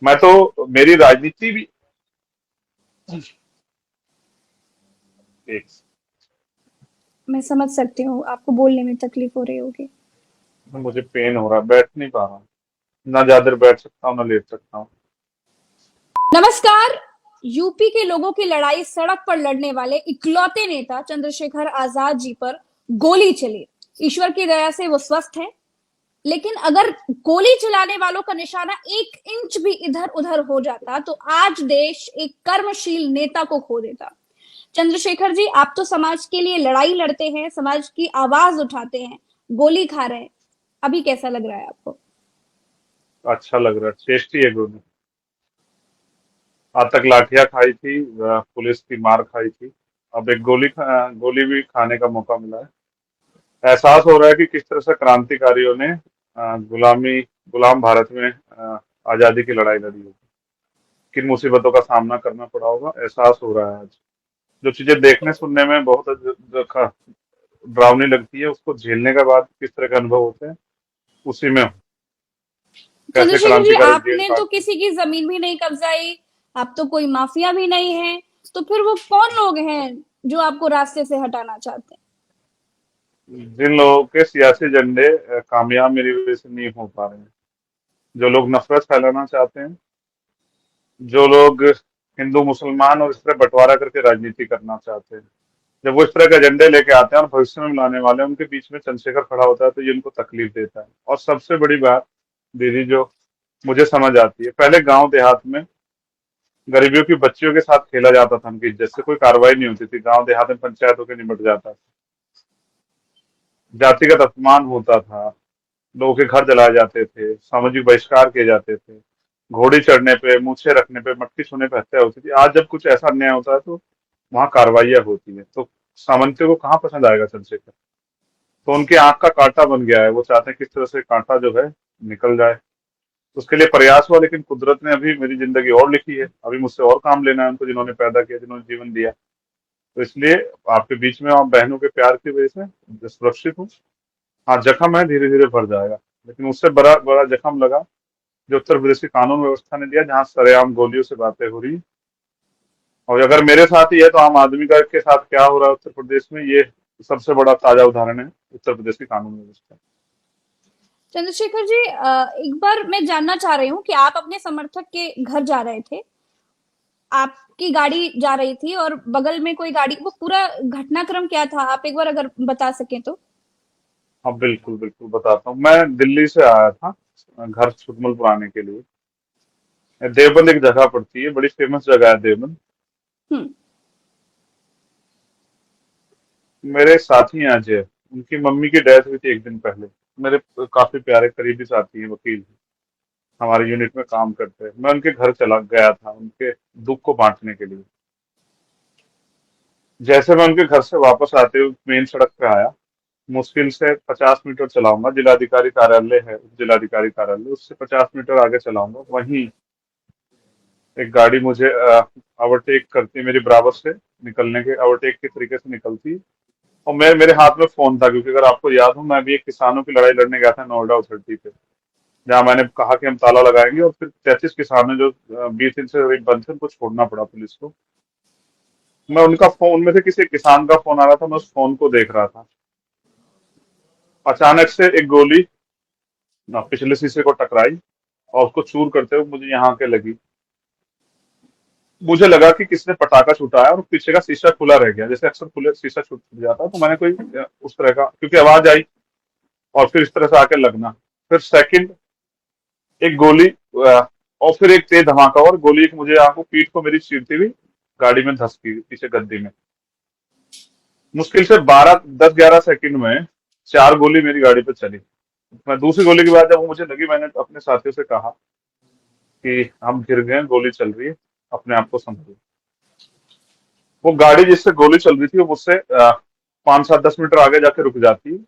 मैं तो मेरी राजनीति भी एक मैं समझ सकती हूँ, आपको बोलने में तकलीफ हो रही होगी। मुझे पेन हो रहा है, बैठ नहीं पा रहा हूँ। ना ज्यादा देर बैठ सकता हूँ ना लेट सकता हूँ। नमस्कार। यूपी के लोगों की लड़ाई सड़क पर लड़ने वाले इकलौते नेता चंद्रशेखर आजाद जी पर गोली चली। ईश्वर की दया से वो स्वस्थ हैं, लेकिन अगर गोली चलाने वालों का निशाना 1 इंच भी इधर उधर हो जाता तो आज देश एक कर्मशील नेता को खो देता। चंद्रशेखर जी, आप तो समाज के लिए लड़ाई लड़ते हैं, समाज की आवाज उठाते हैं, गोली खा रहे हैं। अभी कैसा लग रहा है आपको? अच्छा लग रहा है, टेस्टी है गोली। आज तक लाठियां खाई थी, पुलिस की मार खाई थी। अब एक गोली भी खाने का मौका मिला है। एहसास हो रहा है कि किस तरह से क्रांतिकारियों ने गुलाम भारत में आजादी की लड़ाई लड़ी होगी। किन मुसीबतों का सामना करना पड़ा होगा, एहसास हो रहा है आज। जो चीजें देखने सुनने में बहुत डरावनी लगती है, उसको झेलने के बाद किस तरह के अनुभव होते हैं, उसी में हूँ। कैसे चंद्रशेखर जी, क्रांतिकारी जेल आपने तो काटते हैं। किसी की जमीन भी नहीं कब्जाई, आप तो कोई माफिया भी नहीं है, तो फिर वो कौन लोग हैं जो आपको रास्ते से हटाना चाहते जिन लोगों के सियासी एजेंडे कामयाब मेरी वजह से नहीं हो पा रहे हैं, जो लोग नफरत फैलाना चाहते हैं, जो लोग हिंदू मुसलमान और इस तरह बंटवारा करके राजनीति करना चाहते हैं, जब वो इस तरह के एजेंडे लेके आते हैं और भविष्य में लाने वाले हैं, उनके बीच में चंद्रशेखर खड़ा होता है तो ये उनको तकलीफ देता है। और सबसे बड़ी बात दीदी जो मुझे समझ आती है, पहले गांव देहात में गरीबियों की बच्चियों के साथ खेला जाता था, उनकी इज्जत से कोई कार्रवाई नहीं होती थी, गांव देहात में पंचायत होकर निपट जाता था। जातिगत अपमान होता था, लोगों के घर जलाए जाते थे, सामाजिक बहिष्कार किए जाते थे, घोड़ी चढ़ने पे, मूछें रखने पे, मटकी छूने पे हत्या होती थी। आज जब कुछ ऐसा अन्याय होता है तो वहां कार्रवाइयां होती है, तो सामंतियों को कहाँ पसंद आएगा चंद्रशेखर। तो उनकी आंख का कांटा बन गया है, वो चाहते हैं किस तरह से कांटा जो है निकल जाए। उसके लिए प्रयास हुआ, लेकिन कुदरत ने अभी मेरी जिंदगी और लिखी है, अभी मुझसे और काम लेना है उनको, जिन्होंने पैदा किया, जिन्होंने जीवन दिया। तो इसलिए आपके बीच में, आप बहनों के प्यार की वजह से सुरक्षित हूँ। हाँ, जख्म है, धीरे धीरे भर जाएगा। लेकिन उससे बड़ा बड़ा जख्म लगा जो उत्तर प्रदेश की कानून व्यवस्था ने दिया, जहाँ सरेआम गोलियों से बातें हो रही। और अगर मेरे साथ ही है तो आम आदमी का के साथ क्या हो रहा है उत्तर प्रदेश में, ये सबसे बड़ा ताजा उदाहरण है उत्तर प्रदेश की कानून व्यवस्था। हैं? चंद्रशेखर जी, एक बार मैं जानना चाह रही हूँ कि आप अपने समर्थक के घर जा रहे थे, आपकी गाड़ी जा रही थी और बगल में कोई गाड़ी, वो पूरा घटनाक्रम क्या था, आप एक बार अगर बता सकें तो। हाँ बिल्कुल बिल्कुल बताता हूँ। मैं दिल्ली से आया था घर छुटमलपुर आने के लिए। देवबंद एक जगह पड़ती है, बड़ी फेमस जगह है देवबंद। हम्म। मेरे साथी हैं अजय, उनकी मम्मी की डेथ हुई थी एक दिन पहले। मेरे काफी प्यारे करीबी साथी हैं, वकील हैं, हमारे यूनिट में काम करते हैं। मैं उनके घर चला गया था उनके दुख को बांटने के लिए। जैसे मैं उनके घर से वापस आते हुए मेन सड़क पे आया, मुश्किल से 50 मीटर चलाऊंगा, जिलाधिकारी कार्यालय है, जिलाधिकारी कार्यालय, उससे 50 मीटर आगे चलाऊंगा, वहीं एक गाड़ी मुझे ओवरटेक करती, मेरी बराबर से निकलने के ओवरटेक के तरीके से निकलती। और मेरे हाथ में फोन था, क्योंकि अगर आपको याद हो, मैं भी एक किसानों की लड़ाई लड़ने गया था नोएडा अथॉरिटी पे, जहाँ मैंने कहा कि हम ताला लगाएंगे, और फिर 33 किसान जो 20 दिन से करीब बंद थे, उनको छोड़ना पड़ा पुलिस को। मैं उनका फोन, उनमें से किसी किसान का फोन आ रहा था, मैं उस फोन को देख रहा था। अचानक से एक गोली पिछले शीशे को टकराई और उसको चूर करते हुए मुझे यहाँ के लगी। मुझे लगा कि किसने पटाखा छुटाया और पीछे का शीशा खुला रह गया, जैसे अक्सर खुले शीशा छूट जाता है, तो मैंने कोई उस तरह का, क्योंकि आवाज आई और फिर इस तरह से आके लगना। फिर सेकंड एक गोली, और फिर एक तेज धमाका, और गोली एक मुझे आंखों पीठ को मेरी चीरती हुई गाड़ी में धसकी पीछे गद्दी में। मुश्किल से 10-11 सेकंड में 4 गोली मेरी गाड़ी पे चली। मैं दूसरी गोली के बाद जब वो मुझे लगी, मैंने अपने साथियों से कहा कि हम गिर गए, गोली चल रही है, अपने आप को संभालो। वो गाड़ी जिससे गोली चल रही थी वो मुझसे 5-7-10 मीटर आगे जाके रुक जाती है।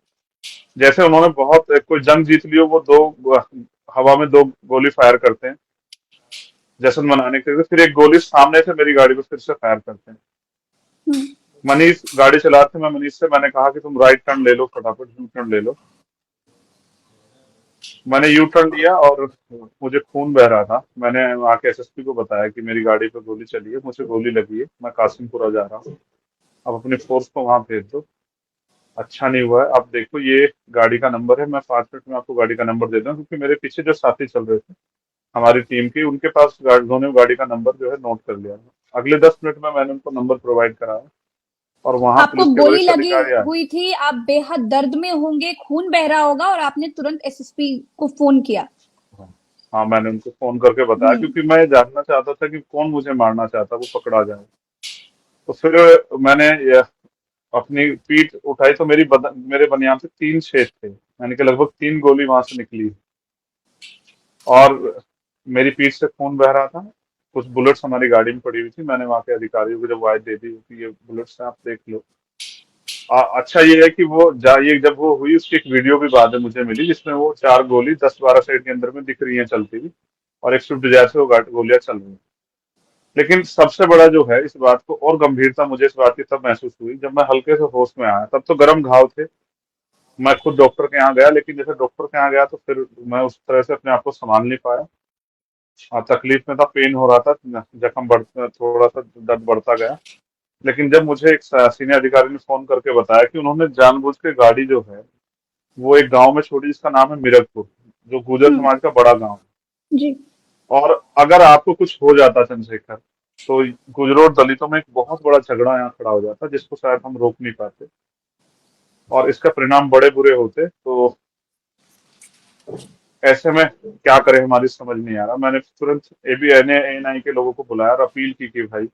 जैसे उन्होंने बहुत कोई जंग जीत ली हो, वो हवा में 2 गोली फायर करते हैं जश्न मनाने के लिए, फिर एक गोली सामने से मेरी गाड़ी पे फिर से फायर करते हैं। हम्म। मनीष गाड़ी चलाते, मैं मनीष से मैंने कहा कि तुम राइट टर्न ले लो, फटाफट यू टर्न ले लो। मैंने यू टर्न लिया और मुझे खून बह रहा था। मैंने वहाँ के एसएसपी को बताया कि मेरी गाड़ी पे गोली चली है, मुझे गोली लगी है, मैं कासिमपुरा जा रहा हूँ, अब अपनी फोर्स को वहाँ भेज दो। अच्छा नहीं हुआ है, आप देखो ये गाड़ी का नंबर है, मैं 5 मिनट में आपको गाड़ी का नंबर दे दूँ, क्योंकि मेरे पीछे जो साथी चल रहे थे हमारी टीम की, उनके पास उन्होंने गाड़ी का नंबर जो है नोट कर लिया है। अगले 10 मिनट में मैंने उनको नंबर प्रोवाइड कराया और वहाँ आपको पुलिस के गोली वरिष्ठ लगी अधिकारी आए। हुई थी, आप बेहद दर्द में होंगे, खून बह रहा होगा और आपने तुरंत एसएसपी को फोन किया। हाँ हाँ, मैंने उनको फोन करके बताया, हम्म। क्योंकि मैं जानना चाहता था कि कौन मुझे मारना चाहता, वो पकड़ा जाए। तो फिर मैंने अपनी पीठ उठाई तो मेरे बनियान से 3 छेद थे, यानी कि लगभग 3 गोली वहां से निकली। और मेरी पीठ से खून बह रहा था। कुछ बुलेट्स हमारी गाड़ी में पड़ी हुई थी, मैंने वहां के अधिकारियों को जब वायद दे दी कि ये बुलेट्स हैं, आप देख लो। अच्छा ये है कि ये जब वो हुई, उसकी एक वीडियो भी बाद में मुझे मिली, जिसमें वो 4 गोली 10-12 सेकंड के अंदर में दिख रही है चलती हुई, और एक स्विफ्ट डिजायर से वो गोलियां चल रही हैं। लेकिन सबसे बड़ा जो है इस बात को, और गंभीरता मुझे इस बात की तब महसूस हुई जब मैं हल्के से होश में आया। तब तो गर्म घाव थे, मैं खुद डॉक्टर के यहाँ गया, लेकिन जैसे डॉक्टर के यहाँ गया तो फिर मैं उस तरह से अपने आप को संभाल नहीं पाया। तकलीफ में था, पेन हो रहा था, जख्म थोड़ा सा दर्द बढ़ता गया। लेकिन जब मुझे एक सीनियर अधिकारी ने फोन करके बताया कि उन्होंने जानबूझ के गाड़ी जो है वो एक गांव में छोड़ी, जिसका नाम है मिरकपुर, जो गुर्जर हम्म। समाज का बड़ा गांव है। जी। और अगर आपको कुछ हो जाता चंद्रशेखर, तो गुजरों और दलितों में एक बहुत बड़ा झगड़ा यहाँ खड़ा हो जाता, जिसको शायद हम रोक नहीं पाते, और इसका परिणाम बड़े बुरे होते। तो ऐसे में क्या करें, हमारी समझ नहीं आ रहा। मैंने तुरंत एएनआई के लोगों को बुलाया और अपील की कि भाई,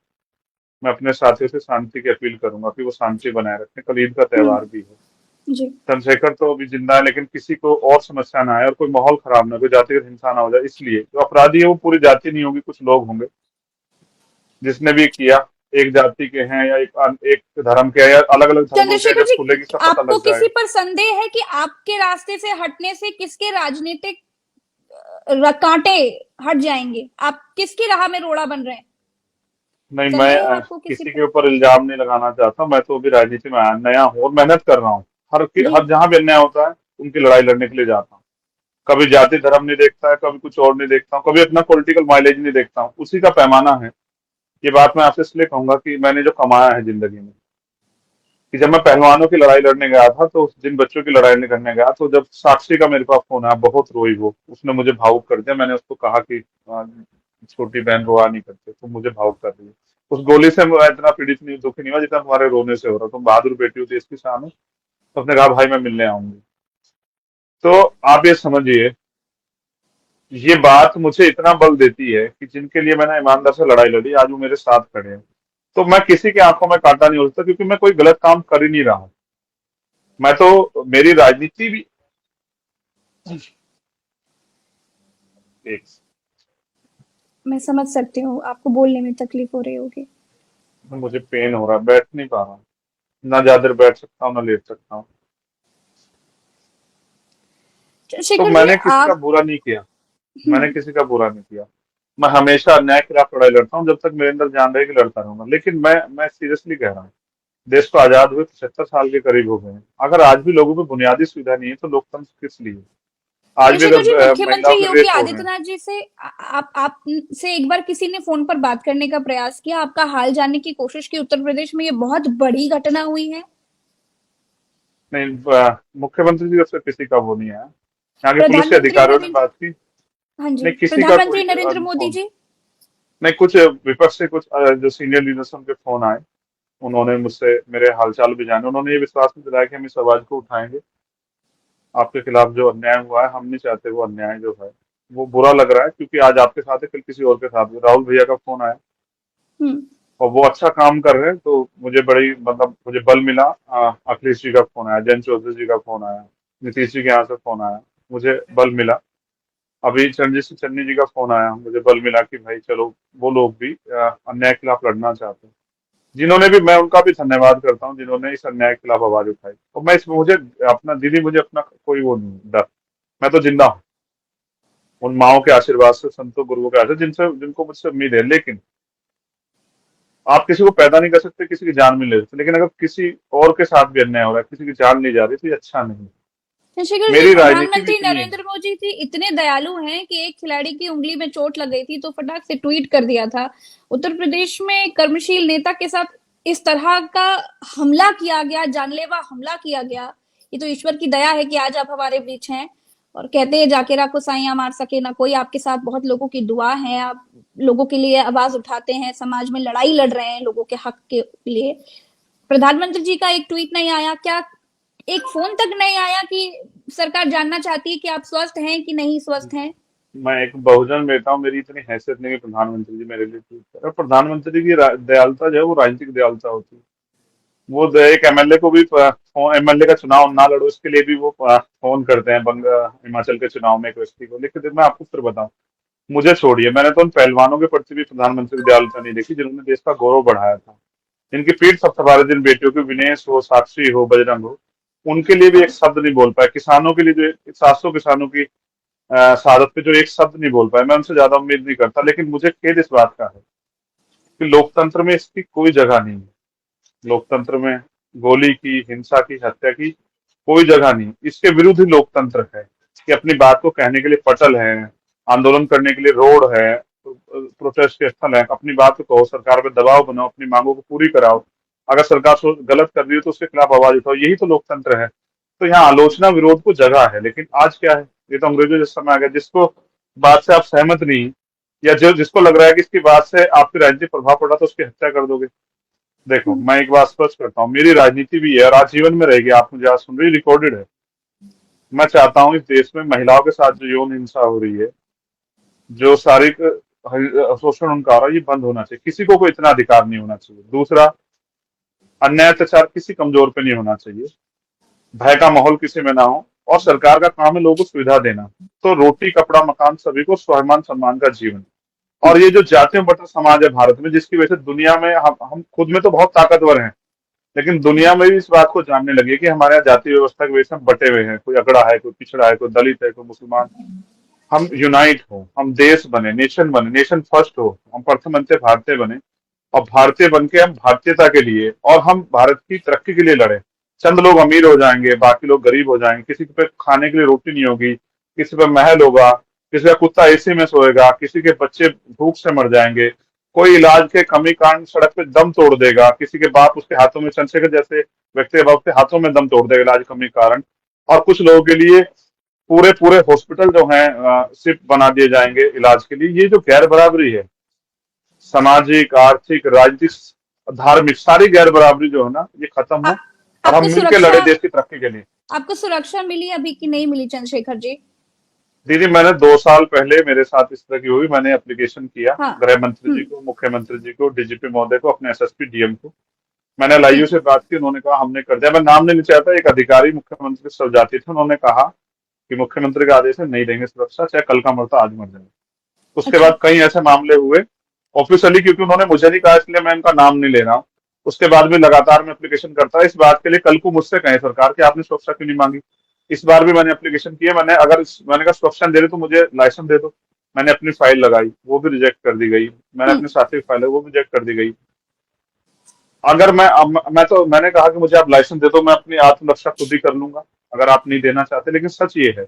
मैं अपने साथियों से शांति की अपील करूंगा कि वो शांति बनाए रखें, कल ईद का हम्म। त्योहार भी है। जी। चंद्रशेखर तो अभी जिंदा है, लेकिन किसी को और समस्या ना आए और कोई माहौल खराब ना हो, कोई जातिगत हिंसा ना हो जाए, इसलिए जो अपराधी है वो पूरी जाति नहीं होगी, कुछ लोग होंगे जिसने भी किया, एक जाति के हैं या एक धर्म के हैं, या अलग अलग धर्मों के हैं, चंद्रशेखर जब जी, खुलेगी सब पता आपको लग किसी जाएगा। पर संदेह है कि आपके रास्ते से हटने से किसके राजनीतिक कांटे हट जाएंगे? आप किसकी राह में रोड़ा बन रहे हैं? नहीं, मैं संदेह है आपको किसी किसी पर? के ऊपर इल्जाम नहीं लगाना चाहता। मैं तो अभी राजनीति में नया हूँ और मेहनत कर रहा हूँ। जी। हर जहां भी अन्याय होता है उनकी लड़ाई लड़ने के लिए जाता हूँ। कभी जाति धर्म नहीं देखता है, कभी कुछ और नहीं देखता हूँ, कभी अपना पॉलिटिकल माइलेज नहीं देखता हूँ, उसी का पैमाना है। ये बात मैं आपसे इसलिए कहूंगा कि मैंने जो कमाया है जिंदगी में, कि जब मैं पहलवानों की लड़ाई लड़ने गया था, तो जिन बच्चों की लड़ाई करने गया, तो जब साक्षी का मेरे पास फोन आया, बहुत रोई वो, उसने मुझे भावुक कर दिया। मैंने उसको कहा कि छोटी बहन रोआ नहीं करते, तुम मुझे भावुक कर रही है। उस गोली से मैं इतना पीड़ित नहीं, दुखी नहीं हुआ जितना तुम्हारे रोने से हो रहा। तुम बहादुर बेटी हो, देश की शान हो। तो उसने कहा भाई मैं मिलने आऊंगी। तो आप ये समझिए, ये बात मुझे इतना बल देती है कि जिनके लिए मैंने ईमानदार से लड़ाई लड़ी, आज वो मेरे साथ खड़े हैं। तो मैं किसी के आंखों में कांटा नहीं हो सकता, क्योंकि मैं कोई गलत काम कर ही नहीं रहा हूं। मैं तो, मेरी राजनीति भी एक, मैं समझ सकती हूँ, आपको बोलने में तकलीफ हो रही होगी। मुझे पेन हो रहा है, बैठ नहीं पा रहा हूँ। ना ज्यादा देर बैठ सकता हूँ, ना लेट सकता हूँ। तो शेखर जी, मैंने किसी का आप। बुरा नहीं किया। मैंने हम्म। किसी का बुरा नहीं किया। मैं हमेशा अन्याय के खिलाफ लड़ाई लड़ता हूँ, जब तक मेरे अंदर जान रहेगी लड़ता रहूंगा। लेकिन मैं सीरियसली कह रहा हूँ, देश को आजाद हुए 75 साल के करीब हो गए हैं। अगर आज भी लोगों को बुनियादी सुविधा नहीं है, तो लोकतंत्र किस लिए? आज भी चंद्रशेखर जी, अगर मुख्यमंत्री महिलाओं के योगी रेप हो रहे हैं। आदित्यनाथ जी से आप से एक बार किसी ने फोन पर बात करने का प्रयास किया, आपका हाल जानने की कोशिश की? उत्तर प्रदेश में ये बहुत बड़ी घटना हुई है। नहीं, मुख्यमंत्री जी से किसी का वो नहीं है। यहाँ के पुलिस के प्रधानमंत्री अधिकारियों ने नरेंद्र। बात की। हाँ जी, नहीं, किसी का कोई प्रधानमंत्री नरेंद्र मोदी फोन जी। नहीं। कुछ विपक्ष से कुछ जो सीनियर लीडर्स उनके फोन आए, उन्होंने मुझसे मेरे हालचाल भी जाने। उन्होंने ये विश्वास भी दिलाया कि हम इस आवाज को उठाएंगे। आपके खिलाफ जो अन्याय हुआ है, हम नहीं चाहते वो अन्याय जो है, वो बुरा लग रहा है, क्योंकि आज आपके साथ है, कल किसी और के साथ भी। राहुल भैया का फोन आया हम्म। और वो अच्छा काम कर रहे हैं, तो मुझे बड़ी, मतलब मुझे बल मिला। अखिलेश जी का फोन आया, जयंत चौधरी जी का फोन आया, नीतीश जी के यहाँ से फोन आया, मुझे बल मिला। अभी चंद्रजीत सिंह चन्नी जी का फोन आया, मुझे बल मिला कि भाई चलो, वो लोग भी अन्याय के खिलाफ लड़ना चाहते हैं। जिन्होंने भी, मैं उनका भी धन्यवाद करता हूँ जिन्होंने इस अन्याय के खिलाफ आवाज उठाई। और मैं इसमें, मुझे अपना दीदी, मुझे अपना कोई वो नहीं डर। मैं तो जिंदा हूँ उन माओ के आशीर्वाद से, संतों गुरुओं के आशीर्वाद, जिनको मुझसे उम्मीद है। लेकिन आप किसी को पैदा नहीं कर सकते, किसी की जान भी ले सकते, लेकिन अगर किसी और के साथ भी अन्याय हो रहा है, किसी की जान नहीं जा रही, तो ये अच्छा नहीं। चंद्रशेखर जी, मेरी राजनीति भी प्रधानमंत्री इतनी है। नरेंद्र मोदी जी इतने दयालु हैं कि एक खिलाड़ी की उंगली में चोट लग गई थी तो फटाक से ट्वीट कर दिया था। उत्तर प्रदेश में कर्मशील नेता के साथ इस तरह का हमला किया गया, जानलेवा हमला किया गया। ये तो ईश्वर की दया है कि आज आप हमारे बीच हैं। और कहते हैं जाकेरा को साइयां मार सके ना कोई, आपके साथ बहुत लोगों की दुआ है, आप लोगों के लिए आवाज उठाते हैं, समाज में लड़ाई लड़ रहे हैं लोगों के हक के लिए। प्रधानमंत्री जी का एक ट्वीट नहीं आया क्या? एक फोन तक नहीं आया कि सरकार जानना चाहती है कि आप स्वस्थ हैं कि नहीं स्वस्थ हैं? मैं एक बहुजन बेटा हूँ, मेरी इतनी हैसियत नहीं कि प्रधानमंत्री जी मेरे लिए ट्वीट करें। प्रधानमंत्री की दयालुता जो है वो राजनीतिक दयालुता होती है। वो एक एमएलए को भी एमएलए का चुनाव ना लड़ो इसके लिए भी वो फोन करते हैं हिमाचल के चुनाव में एक व्यक्ति को। लेकिन मैं आपको फिर बताऊं, मुझे छोड़िए, मैंने तो उन पहलवानों के प्रति भी प्रधानमंत्री की दयालुता नहीं देखी जिन्होंने देश का गौरव बढ़ाया था। इनकी पीठ थपथपा जिन बेटियों की, विनेश हो, साक्षी हो, बजरंग हो, उनके लिए भी एक शब्द नहीं बोल पाए। किसानों के लिए जो 700 किसानों की शहादत पे जो एक शब्द नहीं बोल पाए, मैं उनसे ज्यादा उम्मीद नहीं करता। लेकिन मुझे खेद इस बात का है कि लोकतंत्र में इसकी कोई जगह नहीं है। लोकतंत्र में गोली की, हिंसा की, हत्या की कोई जगह नहीं। इसके विरुद्ध ही लोकतंत्र है कि अपनी बात को कहने के लिए पटल है, आंदोलन करने के लिए रोड है, प्रोटेस्ट के स्थल है। अपनी बात को कहो, सरकार पे दबाव बनाओ, अपनी मांगों को पूरी कराओ। अगर सरकार गलत कर रही है तो उसके खिलाफ आवाज उठाओ, यही तो लोकतंत्र है। तो यहाँ आलोचना विरोध को जगह है। लेकिन आज क्या है, ये तो अंग्रेजों जैसा समय आ गया। जिसको बात से आप सहमत नहीं, या जो जिसको लग रहा है कि इसकी बात से आपकी राजनीतिक प्रभाव पड़ा तो उसकी हत्या कर दोगे। देखो, मैं एक बात स्पष्ट करता हूँ, मेरी राजनीति भी है और आजीवन में रहेगी। आप मुझे आज सुन रही, रिकॉर्डेड है। मैं चाहता हूँ इस देश में महिलाओं के साथ जो यौन हिंसा हो रही है, जो शारीरिक शोषण उनका हो रहा है, ये बंद होना चाहिए। किसी को कोई इतना अधिकार नहीं होना चाहिए। दूसरा, अन्याय अत्याचार किसी कमजोर पे नहीं होना चाहिए। भय का माहौल किसी में ना हो। और सरकार का काम है लोगों को सुविधा देना। तो रोटी, कपड़ा, मकान, सभी को स्वाभिमान सम्मान का जीवन। और ये जो जातियों बटा समाज है भारत में, जिसकी वजह से दुनिया में हम खुद में तो बहुत ताकतवर हैं, लेकिन दुनिया में भी इस बात को जानने लगे कि हमारे यहाँ जाति व्यवस्था की वजह से हम बटे हुए हैं। कोई अगड़ा है, कोई पिछड़ा है, कोई दलित है, कोई मुसलमान। हम यूनाइट हो, हम देश बने, नेशन बने, नेशन फर्स्ट हो, हम प्रथम अंत्य भारतीय बने। और भारतीय बन के हम भारतीयता के लिए और हम भारत की तरक्की के लिए लड़े। चंद लोग अमीर हो जाएंगे, बाकी लोग गरीब हो जाएंगे। किसी पे खाने के लिए रोटी नहीं होगी, किसी पे महल होगा, किसी का कुत्ता एसी में सोएगा, किसी के बच्चे भूख से मर जाएंगे, कोई इलाज के कमी कारण सड़क पे दम तोड़ देगा, किसी के बाप उसके हाथों में, चंद्रशेखर जैसे व्यक्ति के बाप के हाथों में दम तोड़ देगा इलाज कमी कारण। और कुछ लोगों के लिए पूरे पूरे हॉस्पिटल जो हैं सिर्फ बना दिए जाएंगे इलाज के लिए। ये जो गैर बराबरी है, सामाजिक, आर्थिक, राजनीतिक, धार्मिक, सारी गैर बराबरी जो है ना, ये खत्म आ, हो और हम आपको मिलकर सुरक्षा लड़े देश की तरक्की के लिए। आपको सुरक्षा मिली अभी कि नहीं मिली चंद्रशेखर जी? दीदी, मैंने 2 साल पहले मेरे साथ इस तरह की हुई। मैंने एप्लीकेशन किया हाँ। गृह मंत्री जी हम्म। को, मुख्यमंत्री जी को, डीजीपी महोदय को, अपने एसएसपी डीएम को। मैंने एलआईयू से बात की, उन्होंने कहा हमने कर दिया। मैं नाम नहीं चाहता, एक अधिकारी मुख्यमंत्री सब जाती थे, उन्होंने कहा कि मुख्यमंत्री का आदेश है, नहीं देंगे सुरक्षा, चाहे कल का मरता आज मर जाए। उसके अच्छा। बाद कई ऐसे मामले हुए ऑफिशियली, क्योंकि उन्होंने मुझे नहीं कहा इसलिए मैं उनका नाम नहीं ले रहा हूँ। उसके बाद भी लगातार मैं एप्लीकेशन करता है इस बात के लिए, कल को मुझसे कहें सरकार कि आपने सुरक्षा क्यों नहीं मांगी। इस बार भी मैंने एप्लीकेशन किया। मैंने कहा सुरक्षा दे रहे तो मुझे लाइसेंस दे दो। मैंने अपनी फाइल लगाई, वो भी रिजेक्ट कर दी गई। मैंने हम्म। अपनी साथी की फाइल है, वो भी रिजेक्ट कर दी गई। अगर मैंने कहा कि मुझे आप लाइसेंस दे दो, मैं अपनी आत्मरक्षा खुद ही कर लूंगा अगर आप नहीं देना चाहते। लेकिन सच ये है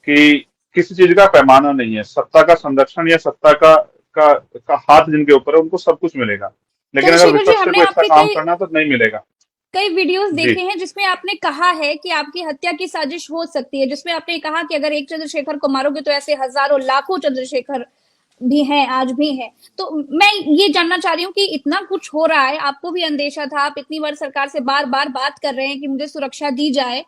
कि किसी चीज का पैमाना नहीं है। सत्ता का संरक्षण या सत्ता का हाथ जिनके ऊपर है उनको सब कुछ मिलेगा, लेकिन अगर चंद्रशेखर जी, विपक्ष हमने को अच्छा आपके काम कई करना है तो नहीं मिलेगा। कई वीडियोस जी। देखे हैं जिसमें आपने कहा है कि आपकी हत्या की साजिश हो सकती है, जिसमें आपने कहा कि अगर एक चंद्रशेखर को मारोगे तो ऐसे हजारों लाखों चंद्रशेखर भी हैं, आज भी हैं। तो मैं ये जानना चाह रही हूँ कि इतना कुछ हो रहा है, आपको भी अंदेशा था, आप इतनी बार सरकार से बार बार बात कर रहे हैं कि मुझे सुरक्षा दी जाए,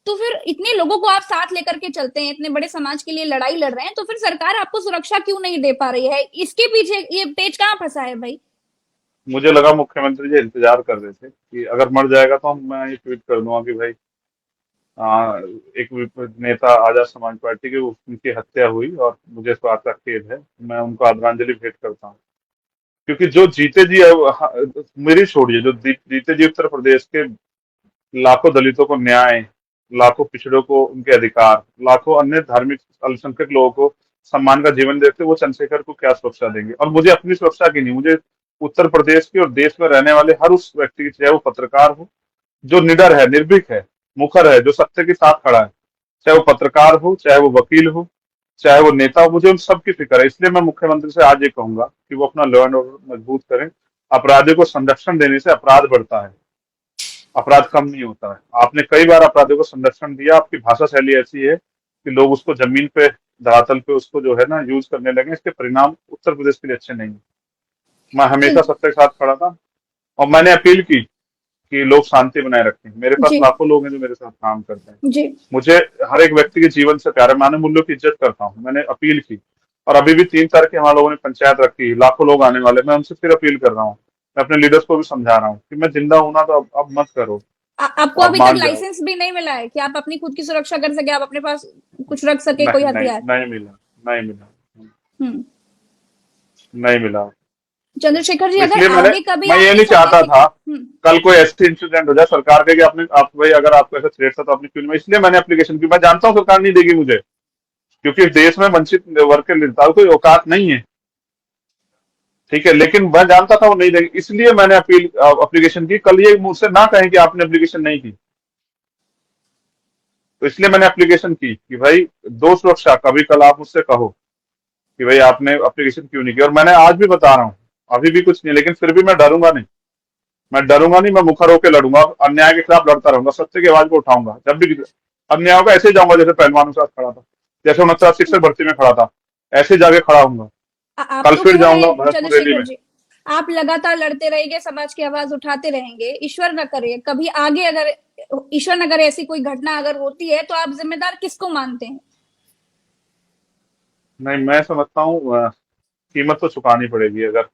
तो फिर इतने लोगों को आप साथ लेकर के चलते हैं, इतने बड़े समाज के लिए लड़ाई लड़ रहे हैं, तो फिर सरकार आपको सुरक्षा क्यों नहीं दे पा रही है? इसके पीछे ये पेच कहाँ फंसा है भाई? मुझे लगा मुख्यमंत्री जी इंतजार कर रहे थे कि अगर मर जाएगा तो मैं ये ट्वीट कर दूंगा कि भाई एक नेता आजाद समाज पार्टी के, उनकी हत्या हुई और मुझे इस बात का खेद है, मैं उनको आदरांजलि भेंट करता हूँ। क्योंकि जो जीते जी मेरी छोड़िए, जो जीते जी उत्तर प्रदेश के लाखों दलितों को न्याय, लाखों पिछड़ों को उनके अधिकार, लाखों अन्य धार्मिक अल्पसंख्यक लोगों को सम्मान का जीवन देते, वो चंद्रशेखर को क्या सुरक्षा देंगे? और मुझे अपनी सुरक्षा की नहीं, मुझे उत्तर प्रदेश की और देश में रहने वाले हर उस व्यक्ति की, चाहे वो पत्रकार हो जो निडर है, निर्भीक है, मुखर है, जो सत्य के साथ खड़ा है, चाहे वो पत्रकार हो, चाहे वो वकील हो, चाहे वो नेता हो, मुझे उन सबकी फिक्र है। इसलिए मैं मुख्यमंत्री से आज ये कहूंगा कि वो अपना लॉ एंड ऑर्डर मजबूत करें। अपराधियों को संरक्षण देने से अपराध बढ़ता है, अपराध कम नहीं होता है। आपने कई बार अपराधियों को संरक्षण दिया, आपकी भाषा शैली ऐसी है कि लोग उसको जमीन पे, धरातल पे उसको जो है ना यूज करने लगे। इसके परिणाम उत्तर प्रदेश के लिए अच्छे नहीं है। मैं जी हमेशा सत्य के साथ खड़ा था और मैंने अपील की कि लोग शांति बनाए रखें। मेरे पास जी लाखों लोग हैं जो मेरे साथ काम करते हैं। जी। मुझे हर एक व्यक्ति के जीवन से प्यार है, मानव मूल्यों की इज्जत करता हूँ। मैंने अपील की और अभी भी 3 तारीख की हमारे लोगों ने पंचायत रखी, लाखों लोग आने वाले। मैं उनसे फिर अपील कर रहा हूँ, मैं अपने लीडर्स को भी समझा रहा हूँ कि मैं जिंदा हूं ना, तो अब मत करो, आपको अब अभी तक मान जाओ। लाइसेंस भी नहीं मिला है कि आप अपनी खुद की सुरक्षा कर सके, आप अपने पास कुछ रख सके, कोई नहीं नहीं हथियार? नहीं मिला, नहीं मिला, हम्म। नहीं मिला। चंद्रशेखर जी, तो अगर इसलिए आगे कभी मैं ये आपके नहीं साथ चाहता ऐसी था हम्म। कल कोई ऐसे इंसिडेंट हो जाए सरकार के कि आपने, आप भाई अगर आपको ऐसा थ्रेट था तो आपने क्यों नहीं। इसलिए मैंने एप्लीकेशन की। मैं जानता हूँ सरकार नहीं देगी मुझे, क्योंकि देश में वंचित वर्ग के नेताओं कोई औकात नहीं है, ठीक है, लेकिन मैं जानता था वो नहीं देंगे, इसलिए मैंने अपील एप्लीकेशन की। कल ये मुझसे ना कहें कि आपने एप्लीकेशन नहीं की, तो इसलिए मैंने एप्लीकेशन की कि भाई दो सुरक्षा, कभी कल आप मुझसे कहो कि भाई आपने एप्लीकेशन क्यों नहीं की। और मैंने आज भी बता रहा हूँ, अभी भी कुछ नहीं, लेकिन फिर भी मैं डरूंगा नहीं। मैं डरूंगा नहीं, मैं मुखर होकर लड़ूंगा, अन्याय के खिलाफ लड़ता रहूंगा, सत्य की आवाज को उठाऊंगा। जब भी अन्याय होगा ऐसे जाऊंगा जैसे पहलवानों के साथ खड़ा था, जैसे 49 शिक्षक भर्ती में खड़ा था, ऐसे जाके खड़ा हूंगा। आप कल तो फिर कह रहे जाऊंगा हैं भरतपुर रैली चंद्रशेखर में। जी, आप लगातार लड़ते रहेंगे, समाज की आवाज उठाते रहेंगे। ईश्वर न करे कभी आगे अगर, ईश्वर न करे ऐसी कोई घटना अगर होती है, तो आप जिम्मेदार किसको मानते हैं? नहीं, मैं समझता हूँ कीमत तो चुकानी पड़ेगी। अगर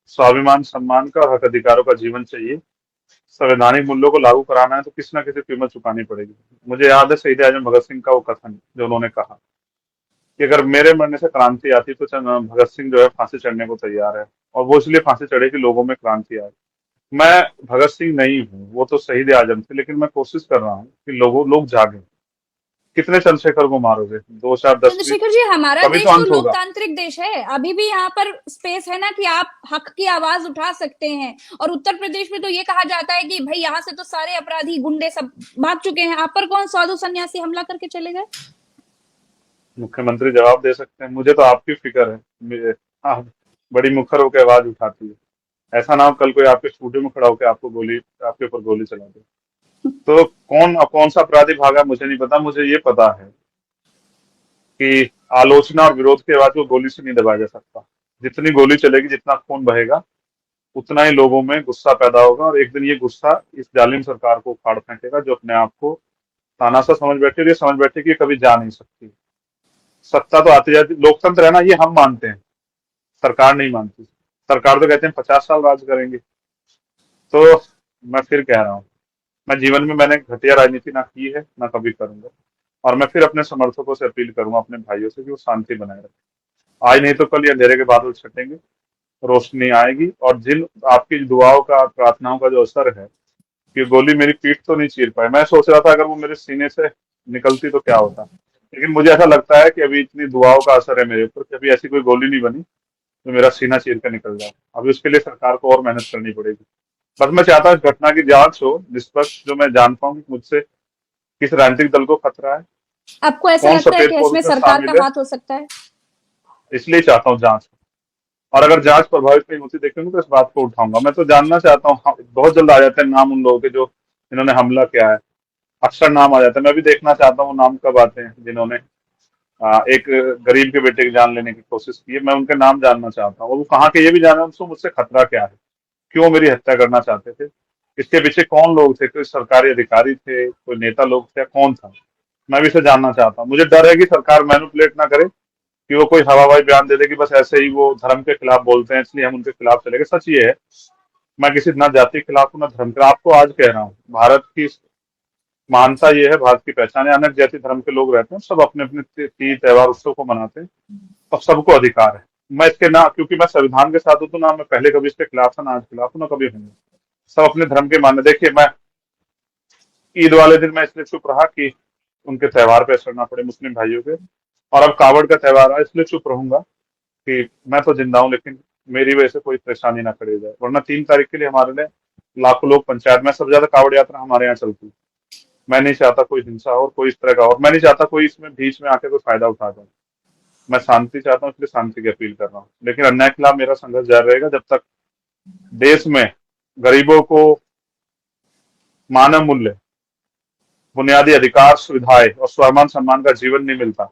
स्वाभिमान, सम्मान का और हक अधिकारों का जीवन चाहिए, संवैधानिक मूल्यों को लागू कराना है, तो किसी ना किसी कीमत चुकानी पड़ेगी। मुझे याद है शहीद आजम भगत सिंह का वो कथन, जो उन्होंने कहा कि अगर मेरे मरने से क्रांति आती तो भगत सिंह जो है फांसी चढ़ने को तैयार है। और वो इसलिए फांसी चढ़े कि लोगों में क्रांति आए। मैं भगत सिंह नहीं हूँ, वो तो शहीद आजम थे, लेकिन मैं कोशिश कर रहा हूँ कि लोग जागे। कितने चंद्रशेखर को मारोगे, 2010 में? चंद्रशेखर जी, हमारा कभी तो देश तो अंत होगा। लोकतांत्रिक देश है, अभी भी यहाँ पर स्पेस है ना कि आप हक की आवाज उठा सकते हैं। और उत्तर प्रदेश में तो ये कहा जाता है कि भाई यहाँ से तो सारे अपराधी गुंडे सब भाग चुके हैं, आप पर कौन साधु सन्यासी हमला करके चले गए? मुख्यमंत्री जवाब दे सकते हैं, मुझे तो आपकी फिक्र है। आप बड़ी मुखर होकर आवाज उठाती है। ऐसा ना हो कल कोई आपके स्टूडियो में खड़ा होकर आपको गोली, आपके ऊपर गोली चला दे। तो कौन कौन सा अपराधी भागा मुझे नहीं पता। मुझे ये पता है कि आलोचना और विरोध की आवाज को गोली से नहीं दबाया जा सकता। जितनी गोली चलेगी, जितना खून बहेगा, उतना ही लोगों में गुस्सा पैदा होगा, और एक दिन ये गुस्सा इस जालिम सरकार को उखाड़ फेंकेगा, जो अपने आप को तानाशाह समझ बैठे, और ये समझ बैठे कि ये कभी जा नहीं सकती। सत्ता तो आती जाती, लोकतंत्र है ना, ये हम मानते हैं, सरकार नहीं मानती। सरकार तो कहते हैं 50 साल राज करेंगे। तो मैं फिर कह रहा हूँ, मैं जीवन में मैंने घटिया राजनीति ना की है, ना कभी करूंगा। और मैं फिर अपने समर्थकों से अपील करूंगा, अपने भाइयों से, कि वो शांति बनाए रखें। आज नहीं तो कल ये अंधेरे के बादल छटेंगे, रोशनी आएगी। और जिन आपकी दुआओं का, प्रार्थनाओं का जो असर है, कि गोली मेरी पीठ तो नहीं चीर पाई। मैं सोच रहा था अगर वो मेरे सीने से निकलती तो क्या होता, लेकिन मुझे ऐसा लगता है कि अभी इतनी दुआओं का असर है मेरे ऊपर कि अभी ऐसी कोई गोली नहीं बनी जो मेरा सीना चीर कर निकल जाए। अभी उसके लिए सरकार को और मेहनत करनी पड़ेगी। बस मैं चाहता हूँ इस घटना की जांच हो निष्पक्ष, जो मैं जान पाऊँ कि मुझसे किस राजनीतिक दल को खतरा है, आपको ऐसा कौन लगता है सफेद कि पोल इसमें में सरकार शामिल का है। हाथ हो सकता है? इसलिए चाहता हूँ जांच हो। और अगर जांच प्रभावित नहीं होती देखेंगे तो इस बात को उठाऊंगा। मैं तो जानना चाहता हूँ, बहुत जल्द आ जाते हैं नाम उन लोगों के जो जिन्होंने हमला किया है, अक्सर नाम आ जाता है। मैं भी देखना चाहता हूँ वो नाम कब आते हैं जिन्होंने एक गरीब के बेटे की जान लेने की कोशिश की है। मैं उनके नाम जानना चाहता हूँ, और वो कहाँ के ये भी जानना, उनको मुझसे खतरा क्या है, क्यों मेरी हत्या करना चाहते थे, इसके पीछे कौन लोग थे, कोई सरकारी अधिकारी थे, कोई नेता लोग थे, कौन था। मैं भी इसे जानना चाहता हूँ। मुझे डर है कि सरकार मैनिपुलेट ना करे, कि वो कोई हवाबाजी बयान दे दे कि बस ऐसे ही वो धर्म के खिलाफ बोलते हैं इसलिए हम उनके खिलाफ चले गए। सच ये है, मैं किसी ना जाति के खिलाफ हूं, ना धर्म के। आपको आज कह रहा हूँ, भारत की महानता ये है, भारत की पहचान है, अनेक जाति धर्म के लोग रहते हैं, सब अपने अपने तीज त्योहार उत्सव को मनाते हैं, और सबको अधिकार है। मैं इसके ना, क्योंकि मैं संविधान के साथ हूं, तो ना मैं पहले कभी इसके खिलाफ था, ना आज खिलाफ हूं, ना कभी हूँ। सब अपने धर्म के माने। देखिए, मैं ईद वाले दिन मैं इसलिए चुप रहा कि उनके त्योहार पे असर ना पड़े मुस्लिम भाइयों के। और अब कावड़ का त्योहार है, इसलिए चुप रहूंगा कि मैं तो जिंदा हूं, लेकिन मेरी वजह से कोई परेशानी ना करे जाए। वरना 3 तारीख के लिए हमारे लिए लाखों लोग पंचायत में, सबसे ज्यादा कावड़ यात्रा हमारे यहाँ चलती है। मैं नहीं चाहता कोई हिंसा हो और कोई इस तरह का, और मैं नहीं चाहता कोई इसमें बीच में आके कोई फायदा उठा जाए। मैं शांति चाहता हूँ, इसलिए शांति की अपील कर रहा हूँ, लेकिन अन्याय के खिलाफ मेरा संघर्ष जारी रहेगा जब तक देश में गरीबों को मानव मूल्य, बुनियादी अधिकार, सुविधाएं और स्वाभिमान सम्मान का जीवन नहीं मिलता,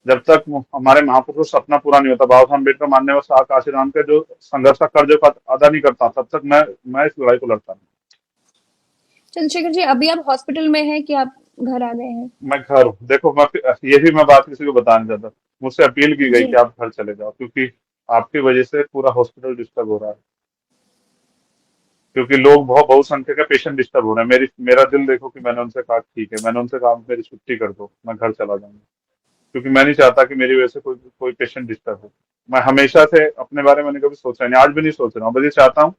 जब तक हमारे महापुरुष सपना पूरा नहीं होता, बाबा साहब अम्बेडकर मानने व काशीराम के जो संघर्ष का कर्ज का अदा नहीं करता, तब तक मैं इस लड़ाई को लड़ता नहीं। चंद्रशेखर जी, अभी आप हॉस्पिटल में हैं कि आप घर आ गए हैं? मैं घर हूँ, देखो ये भी मैं बात किसी को बताने चाहता, मुझसे अपील की गई जी। कि आप घर चले जाओ, क्योंकि आपकी वजह से पूरा हॉस्पिटल डिस्टर्ब हो रहा है, क्योंकि लोग बहुत बहुसंख्यक के पेशेंट डिस्टर्ब हो रहे हैं। मेरा दिल देखो कि मैंने उनसे कहा ठीक है, मैंने उनसे कहा मेरी छुट्टी कर दो, मैं घर चला जाऊंगा, क्योंकि मैं नहीं चाहता कि मेरी वजह से कोई कोई पेशेंट डिस्टर्ब हो। मैं हमेशा से अपने बारे में मैंने कभी सोचा नहीं, आज भी नहीं सोच रहा हूँ, बस ये चाहता हूँ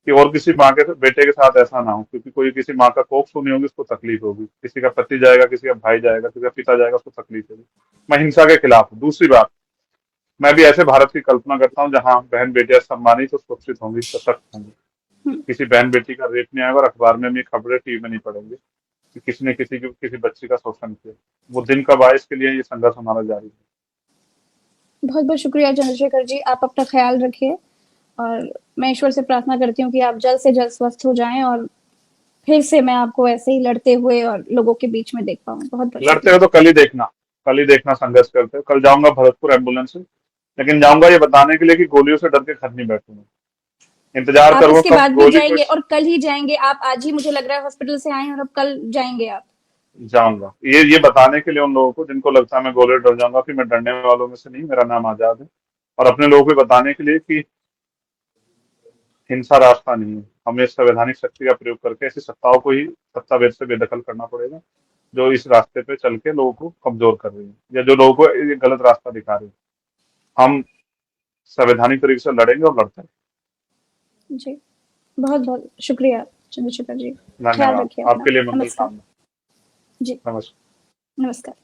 कि और किसी माँ के बेटे के साथ ऐसा ना हो, क्योंकि कोई किसी माँ का कोख सुनी होगी उसको तकलीफ होगी, किसी का पति जाएगा, किसी का भाई जाएगा, किसी का पिता जाएगा, उसको तकलीफ होगी। मैं हिंसा के खिलाफ हूँ। दूसरी बात, मैं भी ऐसे भारत की कल्पना करता हूँ जहाँ बहन बेटियां सम्मानित और सुरक्षित होंगी, सशक्त होंगी, हम्म, किसी बहन बेटी का रेप नहीं आएगा और अखबार में भी खबरें टीवी में नहीं पड़ेंगी कि किसी ने किसी बच्ची का शोषण किया। वो दिन कब आए, इसके लिए ये संघर्ष हमारा जारी है। बहुत बहुत शुक्रिया चंद्रशेखर जी, आप अपना ख्याल रखिए और मैं ईश्वर से प्रार्थना करती हूँ कि आप जल्द से जल्द स्वस्थ हो जाएं और फिर से मैं आपको ऐसे ही लड़ते हुए और लोगों के बीच में देख पाऊँ। बहुत बहुत लड़ते शुक्रिया। हो तो कल ही देखना संघर्ष करते हो। कल जाऊंगा भरतपुर एम्बुलेंस से, लेकिन जाऊंगा ये बताने के लिए कि गोलियों से डर के घर नहीं बैठूंगा, इंतजार आप करूंगा इसके कब बाद भी गोली को। जाएंगे और कल ही जाएंगे? आप आज ही मुझे लग रहा है हॉस्पिटल से आए हैं और अब कल जाएंगे आप? जाऊंगा ये बताने के लिए उन लोगों को जिनको लगता है मैं गोले डर जाऊंगा, कि मैं डरने वालों में से नहीं, मेरा नाम आजाद है। और अपने लोगों को बताने के लिए कि हिंसा रास्ता नहीं है, हमें संवैधानिक शक्ति का प्रयोग करके ऐसी सत्ताओं को ही सत्तावेद से बेदखल करना पड़ेगा जो इस रास्ते पे चल के लोगों को कमजोर कर रही है, या जो लोगों को ये गलत रास्ता दिखा रही है। हम संवैधानिक तरीके से लड़ेंगे और लड़ते हैं। जी, बहुत बहुत शुक्रिया चंद्रशेखर जी। ख्याल धन्यवाद, रखिए अपना। आपके लिए मंगल नमस्कार। कामना। जी, नमस्कार। नमस्कार।